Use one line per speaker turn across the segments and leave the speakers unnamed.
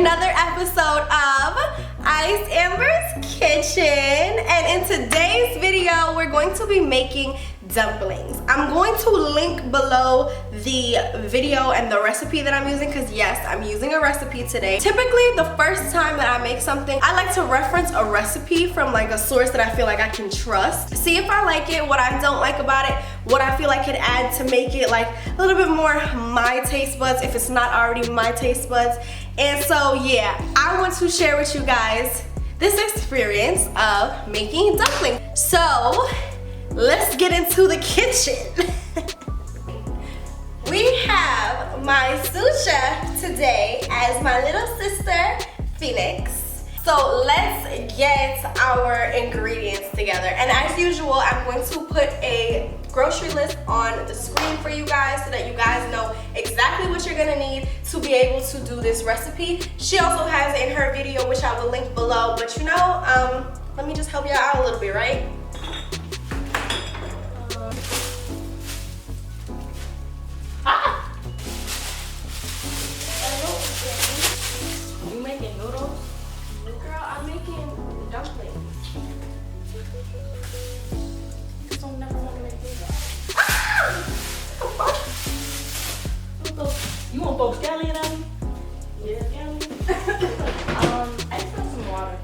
another episode of Ice Amber's Kitchen, and in today's video we're going to be making dumplings. I'm going to link below the video and the recipe that I'm using because yes, I'm using a recipe today. Typically the first time that I make something, I like to reference a recipe from like a source that I feel like I can trust. See if I like it, what I don't like about it, what I feel I could add to make it like a little bit more my taste buds if it's not already my taste buds. And so yeah, I want to share with you guys this experience of making dumplings. So let's get into the kitchen. We have my sous chef today as my little sister, Phoenix. So let's get our ingredients together. And as usual, I'm going to put a grocery list on the screen for you guys so that you guys know exactly what you're gonna need to be able to do this recipe. She also has it in her video, which I will link below. But you know, let me just help you out a little bit, right? You making noodles? Girl, I'm making dumplings. You don't never want to make noodles. You want those scallion on me? Yeah, scallion. I just want some water.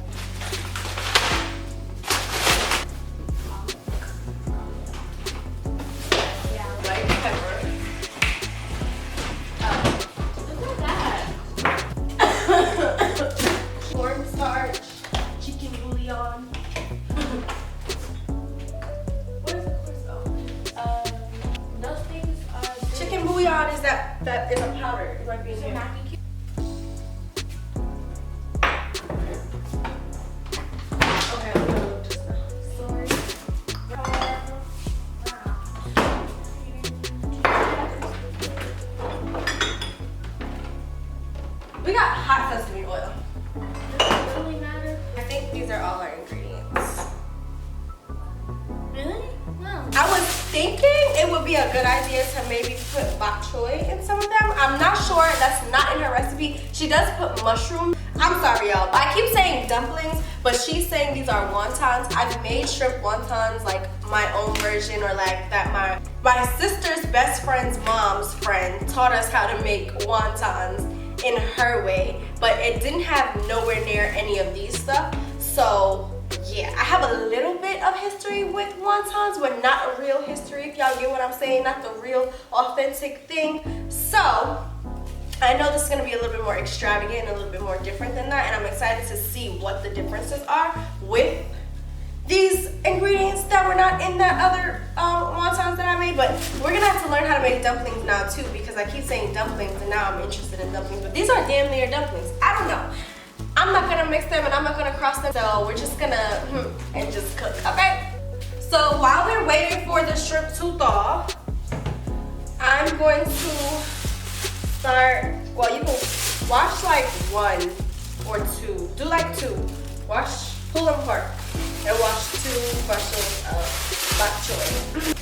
Cornstarch, chicken bouillon. What is it? Those things are chicken bouillon is that is a powder. It might be in here. Okay, I'm gonna look just now. Sorry. We got hot sesame oil. I think these are all our ingredients. Really? No. I was thinking it would be a good idea to maybe put bok choy in some of them. I'm not sure, that's not in her recipe. She does put mushroom. I'm sorry y'all, I keep saying dumplings, but she's saying these are wontons. I've made shrimp wontons, like my own version, or like that my sister's best friend's mom's friend taught us how to make wontons in her way, but it didn't have nowhere near any of these stuff. So yeah, I have a little bit of history with wontons, but not a real history, if y'all get what I'm saying, not the real authentic thing. So I know this is gonna be a little bit more extravagant and a little bit more different than that, and I'm excited to see what the differences are with these ingredients that were not in that other wontons that I made. But we're gonna have to learn how to make dumplings now too, because I keep saying dumplings and now I'm interested in dumplings, but these are damn near dumplings. I don't know. I'm not gonna mix them and I'm not gonna cross them, so we're just gonna and just cook, okay? So while we're waiting for the shrimp to thaw, I'm going to start, well, you can wash like one or two, do like two, pull them apart and wash 2 bushels of bok choy.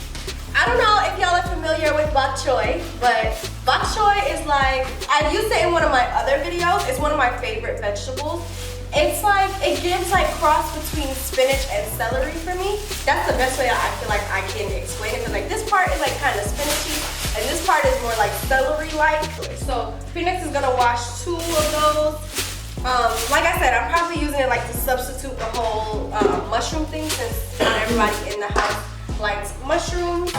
I don't know if y'all are familiar with bok choy, but bok choy is like, I used it in one of my other videos. It's one of my favorite vegetables. It's like, it gives like cross between spinach and celery for me. That's the best way I feel like I can explain it. Because like this part is like kind of spinachy and this part is more like celery-like. So Phoenix is gonna wash 2 of those. Like I said, I'm probably using it like to substitute the whole mushroom thing, since not everybody in the house likes mushrooms.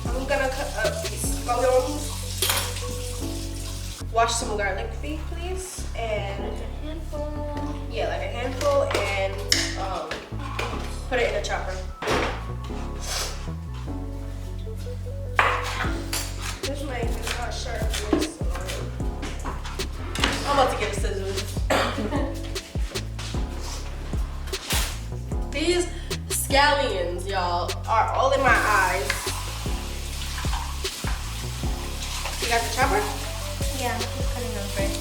I'm gonna cut up these onions. Wash some garlic feet, please, and like a handful. Yeah, like a handful, and put it in a chopper. This mic is not sharp. I'm about to get a scissors. These scallions, y'all, are all in my eyes. You got the chopper?
Yeah, I'm just cutting them first.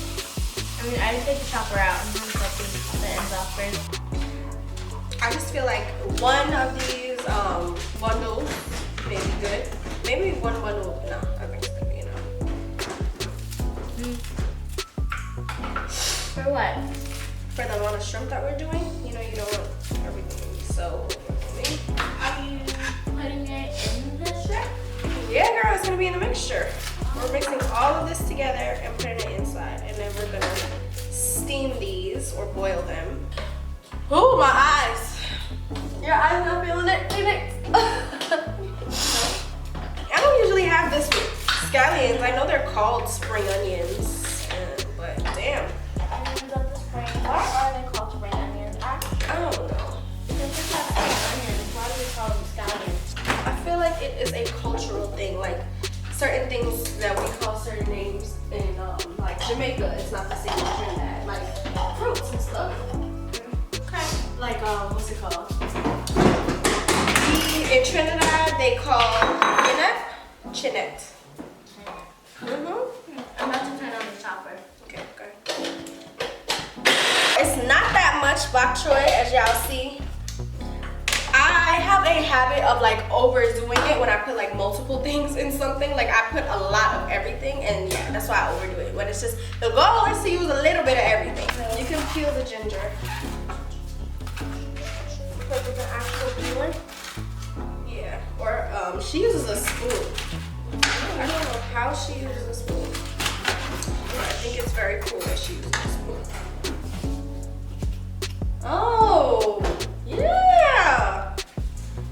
I mean, I just take the chopper out and I'm cutting the ends off first.
I just feel like one of these bundles may be good. Maybe one bundle, no, I think it's gonna be enough.
what?
For the amount of shrimp that we're doing, you know, you don't want everything to be so overwhelming.
Are you putting it in the shrimp?
Yeah, girl, it's gonna be in the mixture. We're mixing all of this together and putting it inside, and then we're gonna steam these or boil them. Ooh, my eyes. Your eyes not feeling it, Phoenix? I don't usually have this with scallions. I know they're called spring onions, but damn.
Onions of the spring. Why are they called spring onions?
I don't know.
Because we have spring onions. Why do we call them scallions?
I feel like it is a cultural thing. Like certain things that we call certain names in like Jamaica, it's not the same as Trinidad. Like fruits and stuff.
Okay.
Like what's it called? In Trinidad, they call Chinette.
I'm about to turn on the chopper.
Okay. It's not that much bok choy, as y'all see. I have a habit of like overdoing it when I put like multiple things in something. Like I put a lot of everything, and yeah, that's why I overdo it. When it's just, the goal is to use a little bit of everything. You can peel the ginger. Put with the actual peeler. Yeah, or she uses a spoon. I don't know how she uses a spoon. But I think it's very cool that she uses a spoon. Oh, yeah.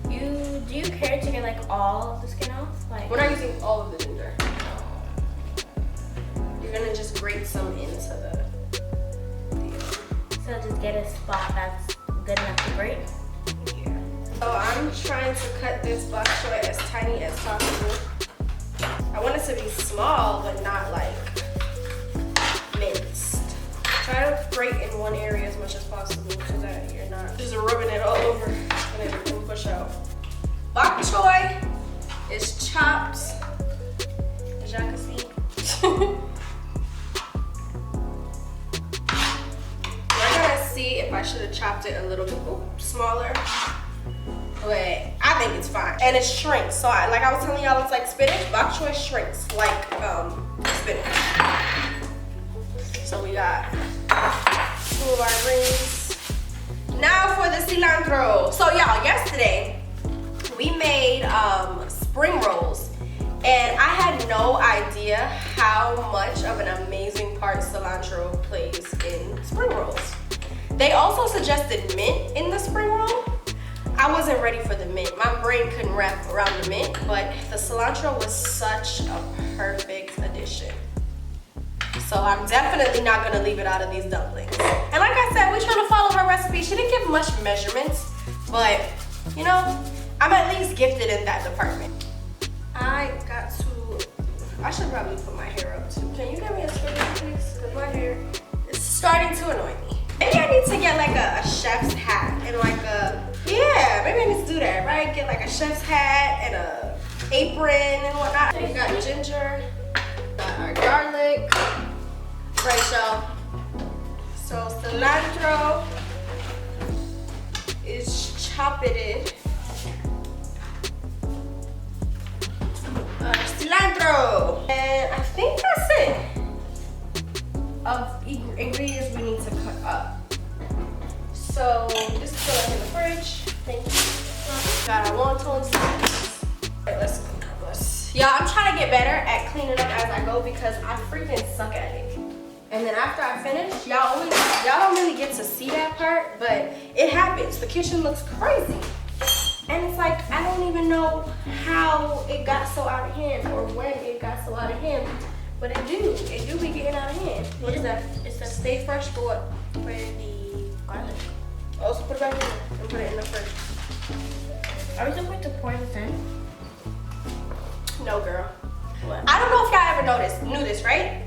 Do you care to get like all of the skin off? Like
We're not using all of the ginger. You're gonna just grate some into the
so just get a spot that's good enough to grate.
yeah. So I'm trying to cut this bok choy as tiny as possible. I want it to be small, but not like minced. Try to grate in one area as much as possible so that you're not just rubbing it all over and then it can push out. Bok choy is chopped, as y'all can see. We're gonna see if I should have chopped it a little bit smaller. But I think it's fine. And it shrinks. So like I was telling y'all, it's like spinach. Bok choy shrinks like spinach. So we got 2 of our greens. Now for the cilantro. So y'all, yesterday we made spring rolls. And I had no idea how much of an amazing part cilantro plays in spring rolls. They also suggested mint in the spring roll. I wasn't ready for the mint. My brain couldn't wrap around the mint, but the cilantro was such a perfect addition. So I'm definitely not gonna leave it out of these dumplings. And like I said, we're trying to follow her recipe. She didn't give much measurements, but you know, I'm at least gifted in that department. I should probably put my hair up too. Can you get me a scrunchie, please? Because my hair is starting to annoy me. Maybe I need to get like a chef's hat and like yeah, maybe I need to do that, right? Get like a chef's hat and a apron and whatnot. We got ginger, got our garlic. Right, y'all. So cilantro is choppeted. Cilantro. And I think that's it of ingredients we need to cut up. So this is going in the fridge. Thank you. Got our wontons. Alright, let's go. Y'all, I'm trying to get better at cleaning up as I go because I freaking suck at it. And then after I finish, y'all don't really get to see that part, but it happens. The kitchen looks crazy. And it's like, I don't even know how it got so out of hand or when it got so out of hand, but it do be getting out of hand. What is that? It's a stay fresh for what?
For the garlic.
Also put it back in and put it in the fridge.
Are we still going to pour this in?
No, girl.
What?
I don't know if y'all ever knew this, right?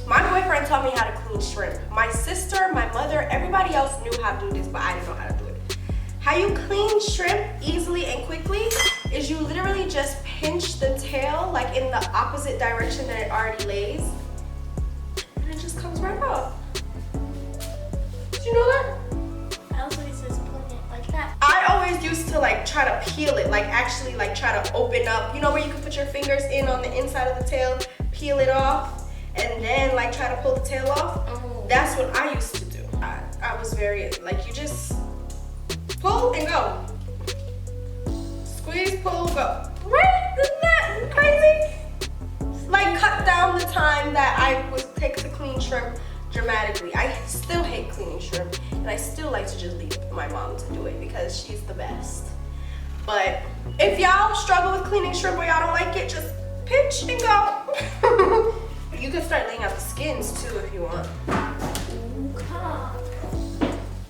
My boyfriend taught me how to clean shrimp. My sister, my mother, everybody else knew how to do this, but I didn't know how to do it. How you clean shrimp easily and quickly is you literally just pinch the tail like in the opposite direction that it already lays, and it just comes right off. Did you know that?
I also used to put it like that.
I always used to like try to peel it, like actually like try to open up, you know, where you can put your fingers in on the inside of the tail, peel it off, and then like try to pull the tail off.
Oh.
that's what I used to do. I was very, like, you just pull and go. Squeeze, pull, go. Right? Isn't that crazy? Like, cut down the time that I would take to clean shrimp dramatically. I still hate cleaning shrimp, and I still like to just leave my mom to do it because she's the best. But if y'all struggle with cleaning shrimp or y'all don't like it, just pinch and go. You can start laying out the skins too if you want.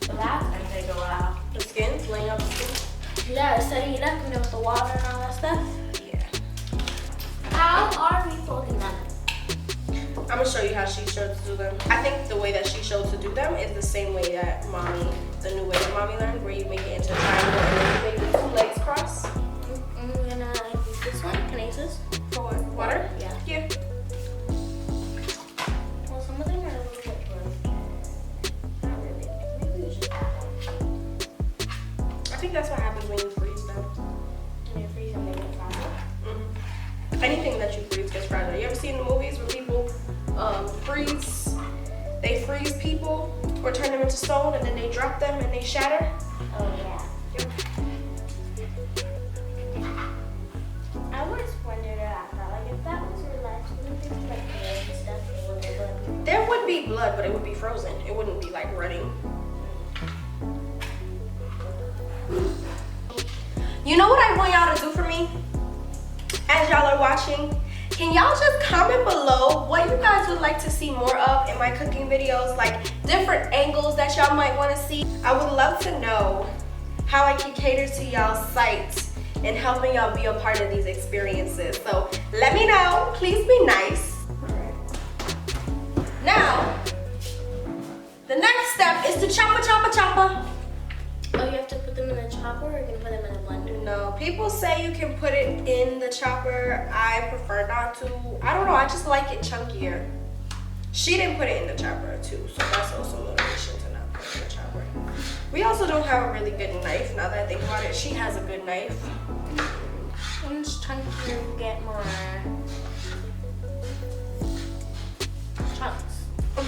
So that's gonna take a while.
The skins, laying out the skins?
Yeah, setting it up, you know, with the water and all that stuff.
Yeah.
How are we folding them?
I'm gonna show you how she showed to do them. I think the way that she showed to do them is the same way that mommy, the new way that mommy learned, where you make it into a triangle and then you make the two legs cross.
I'm gonna use this one. Can I use this?
For what? Water?
Yeah.
Yeah.
Well, some of them are a little bit gross. Not really. Maybe we should add one.
I think that's what happens when you freeze them.
And you freeze them, they get fragile.
Anything that you freeze gets fragile. You ever seen the movies where people they freeze people or turn them into stone and then they drop them and they shatter?
Oh, yeah.
Yep.
I always wondered about that. Like, if that was real life, wouldn't there be like blood and stuff? Or would it be?
There would be blood, but it would be frozen. It wouldn't be like running. You know what I want y'all to do for me? As y'all are watching, can y'all just comment below what you guys would like to see more of in my cooking videos, like different angles that y'all might want to see. I would love to know how I can cater to y'all's sites and helping y'all be a part of these experiences. So let me know, please be nice. Now, the next step is to chopper.
Oh, you have to put them in a chopper or you can put them in a blender?
No, people say you can put it in the chopper. I prefer not to. I don't know, I just like it chunkier. She didn't put it in the chopper too, so that's also motivation to not put it in the chopper. We also don't have a really good knife, now that I think about it. She has a good knife.
One's chunkier, you get more chunks. I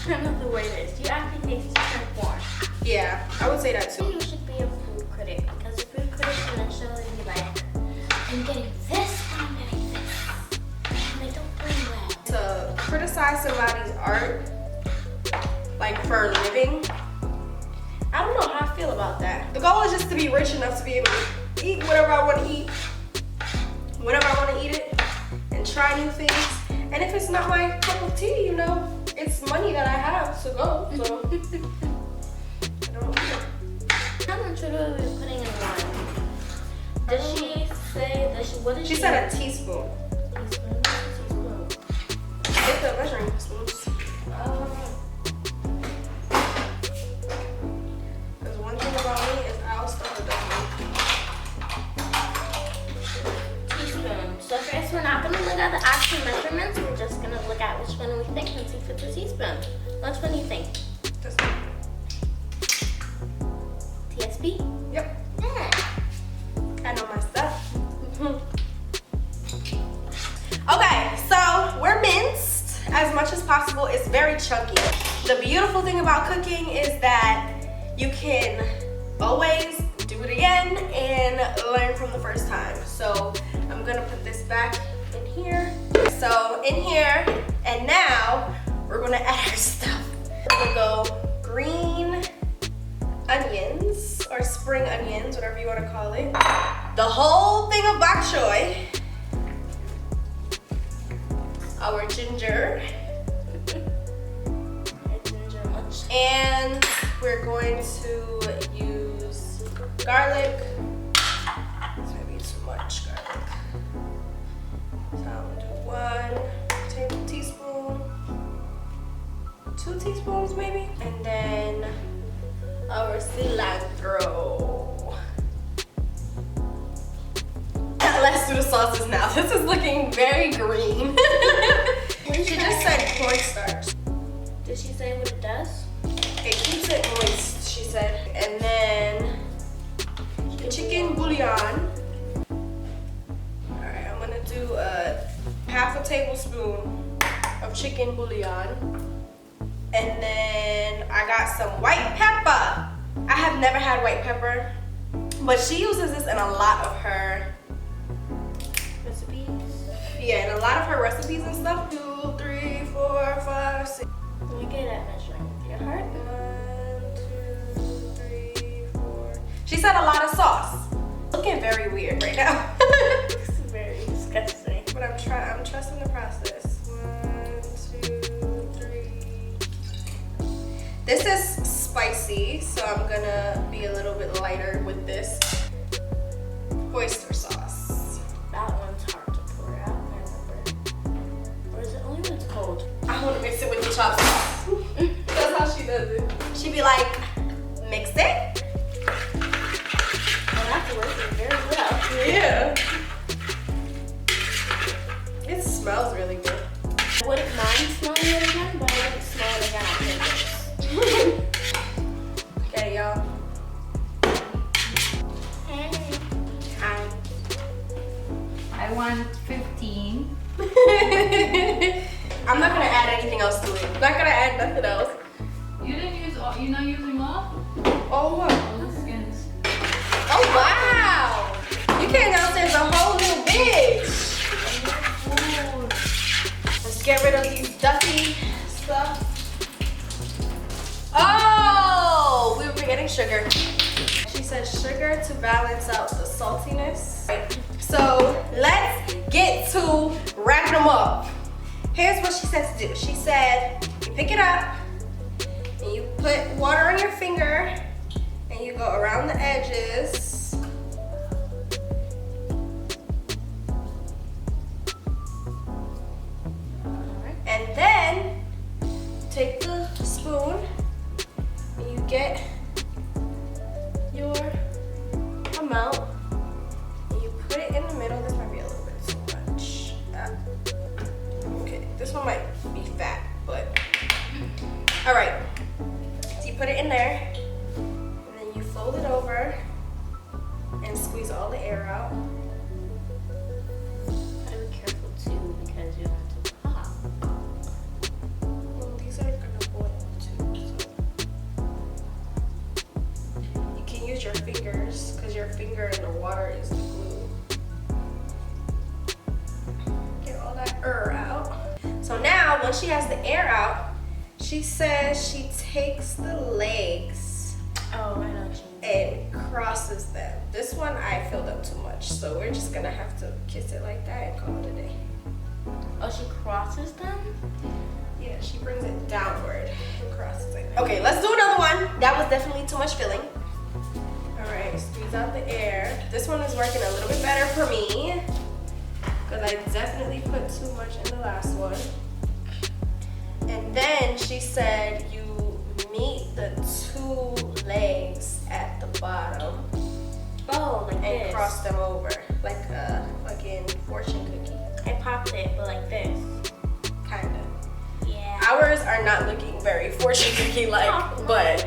don't know the way it is. You actually taste the chunk more.
Yeah, I would say that too.
You should be a food critic because a food critic can show you like, I'm getting this, I'm getting this. And they don't bring well.
To criticize somebody's art, like for a living, I don't know how I feel about that. The goal is just to be rich enough to be able to eat whatever I want to eat, whenever I want to eat it, and try new things. And if it's not my cup of tea, you know, it's money that I have to go, so. I don't know.
How much are we putting in wine? Did she say, what did
She said a teaspoon.
Teaspoon? Teaspoon.
Get the measuring spoons. Because one thing about me is I'll start a
Teaspoon. So first we're not going to look at the actual measurements, we're just going to look at which one we think and see if it's a teaspoon. Which one do you think?
This one.
TSB?
Yep.
Yeah.
I know my stuff. Okay, so we're minced as much as possible. It's very chunky. The beautiful thing about cooking is that you can always do it again and learn from the first time. So I'm gonna put this back in here. So in here, and now we're gonna add our stuff. We're gonna go green onions or spring onions, whatever you want to call it. The whole thing of bok choy. Our ginger. And we're going to use garlic. This might be too much garlic. So I'm gonna do 1 teaspoon, 2 teaspoons maybe, and then our cilantro. Let's do the sauces now. This is looking very green. She just said cornstarch.
Did she say what it does?
It keeps it moist, she said. And then chicken bouillon. Alright, I'm gonna do a 1/2 tablespoon of chicken bouillon. And then I got some white pepper. I have never had white pepper, but she uses this in a lot of her recipes. Yeah, in a lot of her recipes and stuff. 2, 3, 4, 5, 6.
Let me get that measuring with your heart.
1, 2, 3, 4. She said a lot of sauce. Looking very weird right now.
It's very disgusting.
But I'm trusting the process. 1, 2, 3. This is spicy, so I'm gonna be a little bit lighter with this oyster sauce.
That one's hard to pour out, I remember. Or is it only when it's cold?
I want to mix it with the chopsticks. That's how she does it. She be like, mix it.
Well, that's working very well.
Yeah. It smells really good.
I wouldn't mind smelling it again, but I wouldn't smell it again after this.
Okay, y'all.
Hi.
I want 15.
I'm not gonna add anything else to it. I'm not gonna add nothing else.
You didn't use all, you're not using all?
Oh, what?
All the skins.
Oh, wow. You came downstairs a whole new bitch. Let's get rid of these dusty stuff. Oh, we were forgetting sugar. She said sugar to balance out the saltiness. So let's get to wrapping them up. Here's what she said to do. She said you pick it up and you put water on your finger and you go around the edges. And then take the spoon and you get your amount and you put it in the middle. This might be a little bit too much. Okay, this one might be fat, but all right. So you put it in there and then you fold it over and squeeze all the air out.
Gotta be careful too because you have to pop.
Well, these are gonna boil too, so you can use your fingers because your finger in the water is the glue. Get all that air out. So now, once she has the air out, she says she takes the legs
Oh, I know what you mean.
and crosses them. This one I filled up too much, so we're just gonna have to kiss it like that and call it a day.
Oh, she crosses them?
Yeah, she brings it downward and crosses it. Okay, let's do another one. That was definitely too much filling. All right, squeeze out the air. This one is working a little bit better for me because I definitely put too much in the last one. And then she said you meet the two legs at the bottom
Oh, like
and
this.
cross them over like a fucking fortune cookie,
I popped it, but like this.
kind of.
Yeah.
Ours are not looking very fortune cookie like, but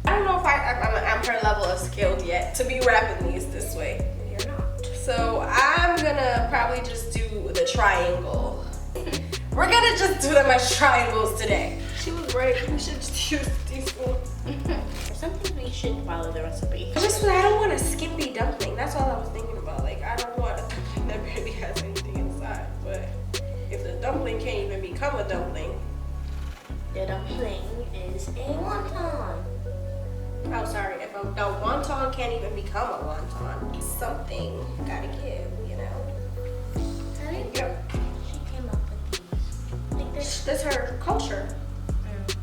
I don't know if I'm her level of skilled yet to be wrapping these this way.
You're not.
So I'm gonna probably just do the triangle. We're gonna just do them as triangles today. She was right. We should just use these ones.
For some things we should follow the recipe.
I don't want a skimpy dumpling. That's all I was thinking about. Like, I don't want a dumpling that barely has anything inside. But if the dumpling can't even become a dumpling.
The dumpling is a wonton.
Oh, sorry. If the wonton can't even become a wonton, something gotta give, you know?
I think
Yep.
she came up with these. Like this.
That's her culture.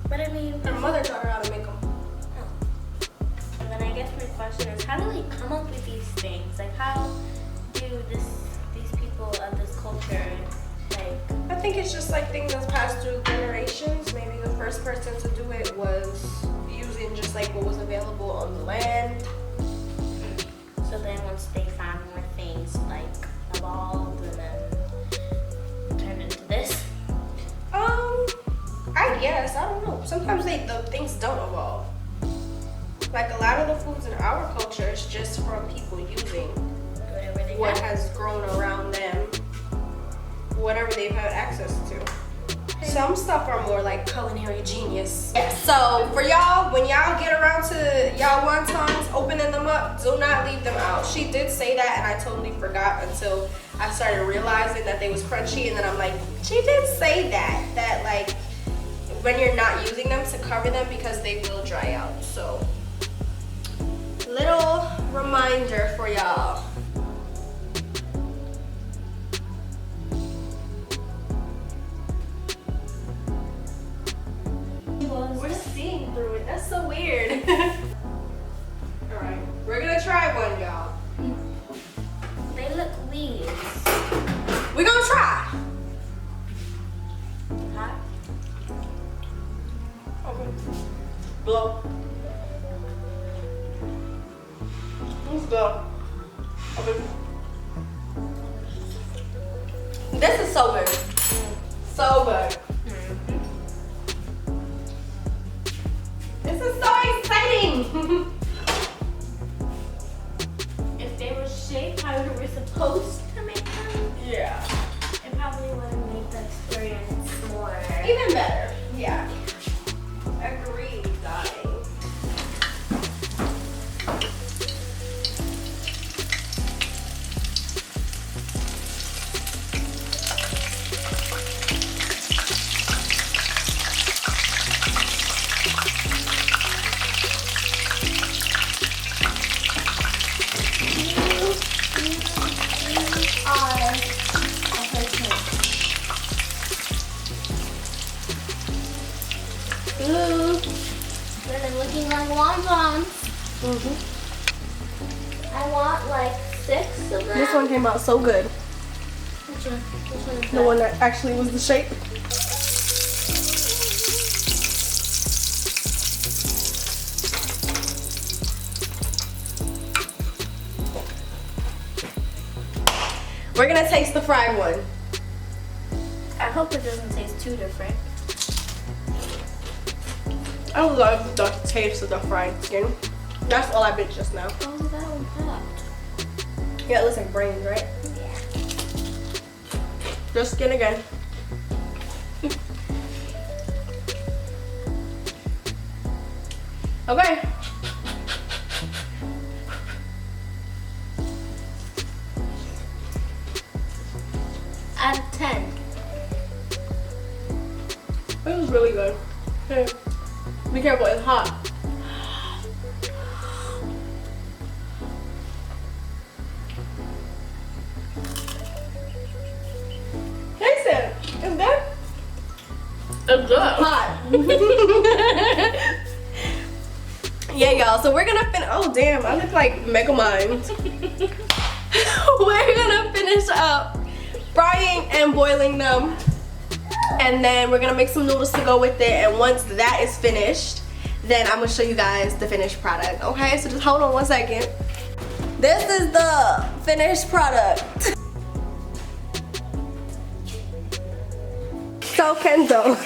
But I mean,
Her mother taught her how to make them.
and then I guess my question is, how do they come up with these things? Like, how do these people of this culture, like?
I think it's just like things that's passed through generations. Maybe the first person to do it was using just like what was available on the land.
So then once they found more things, like evolved and then turned into this.
I guess, I don't know. Sometimes the things don't evolve. Like a lot of the foods in our culture is just from people using
Whatever they
what
got.
has grown around them, whatever they've had access to. some stuff are more like culinary genius. So for y'all, when y'all get around to y'all wontons, opening them up, do not leave them out. She did say that and I totally forgot until I started realizing that they was crunchy, and then I'm like, she did say that like when you're not using them, to cover them because they will dry out. So little reminder for y'all. We're seeing through it. That's so weird. Alright, we're gonna try one, y'all.
They look weird.
We're gonna try.
Hot?
Okay. Blow. Let's go. Okay. This is so good. So good. This is so exciting.
If they were shaped how we were supposed to make them,
Yeah.
it probably would have made the experience more.
Even better. Yeah. Agreed, darling.
They're looking like wontons. I want like 6 of them.
This one came out so good.
Which one? Which one is
The
that?
one that actually was the shape. We're gonna taste the fried one.
I hope it doesn't taste too different.
I love the taste of the fried skin. That's all I bit just now.
Oh, that one popped.
Yeah, it looks like brains, right?
Yeah.
Just skin again. Okay.
Out of 10.
It was really good. Hey, be careful, it's hot. Taste it. It's good.
It's good.
Hot. Yeah, y'all. So we're gonna oh damn, I look like Megamind. We're gonna finish up frying and boiling them, and then we're gonna make some noodles to go with it. And once that is finished, then I'm gonna show you guys the finished product. Okay, so just hold on 1 second. This is the finished product. So Kendo.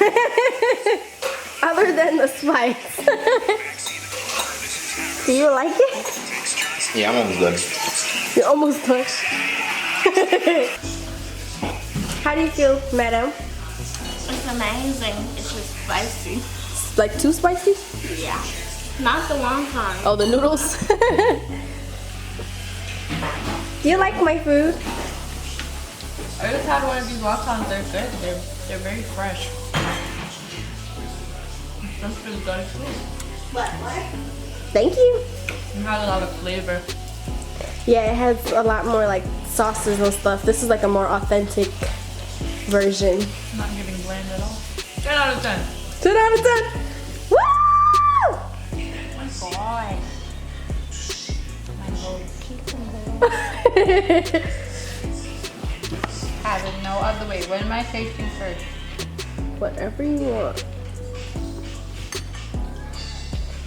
Other than the spice. Do you like it?
Yeah, I'm almost done.
You're almost done. How do you feel, madam?
It's amazing. It's just spicy.
Like too spicy?
Yeah. Not the wonton.
Oh, the noodles? Do you like my food?
I just had one of these wontons. They're good. They're very fresh. That's really good too.
What? Thank you.
It has a lot of flavor.
Yeah, it has a lot more like sauces and stuff. This is like a more authentic version.
Not getting bland at all. 10 out of 10.
10 out of 10. Woo!
My boy. My boy. Have it no other way. What am I tasting first?
Whatever you want.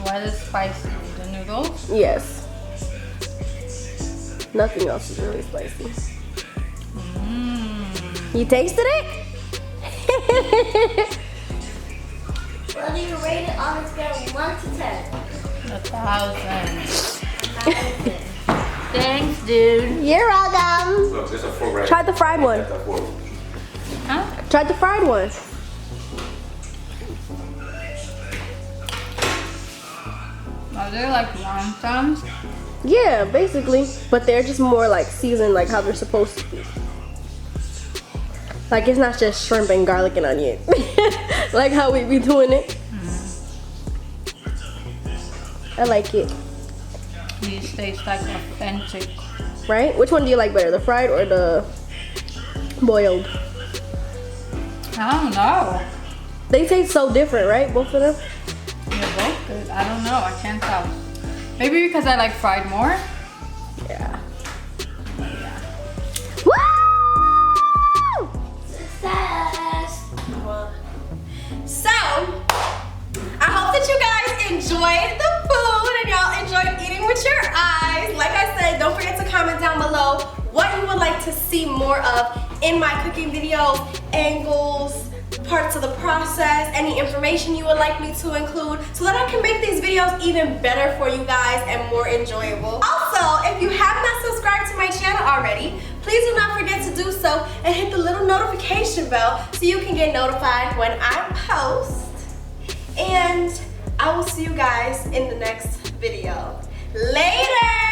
What is spicy? The noodles?
Yes. Nothing else is really spicy. You tasted it?
What do you rate it on a scale of 1 to 10?
1,000.
1,000.
Thanks, dude.
You're welcome.
Look, there's a 4 right.
Try the fried one.
That's a 4.
Huh?
Try the fried one.
Are they like wontons?
Yeah, basically. But they're just more like seasoned like how they're supposed to be. Like it's not just shrimp and garlic and onion. Like how we be doing it. I like it.
These taste like authentic.
Right? Which one do you like better, the fried or the boiled?
I don't know.
They taste so different, right? Both of them?
They're both good. I don't know. I can't tell. Maybe because I like fried more.
Yeah.
Yeah.
Woo!
Success.
So, I hope that you guys enjoyed the food and y'all enjoyed eating with your eyes. Like I said, don't forget to comment down below what you would like to see more of in my cooking videos, angles, parts of the process, any information you would like me to include so that I can make these videos even better for you guys and more enjoyable. Also, if you have not subscribed to my channel already, please do not forget to do so and hit the little notification bell so you can get notified when I post. And I will see you guys in the next video. Later!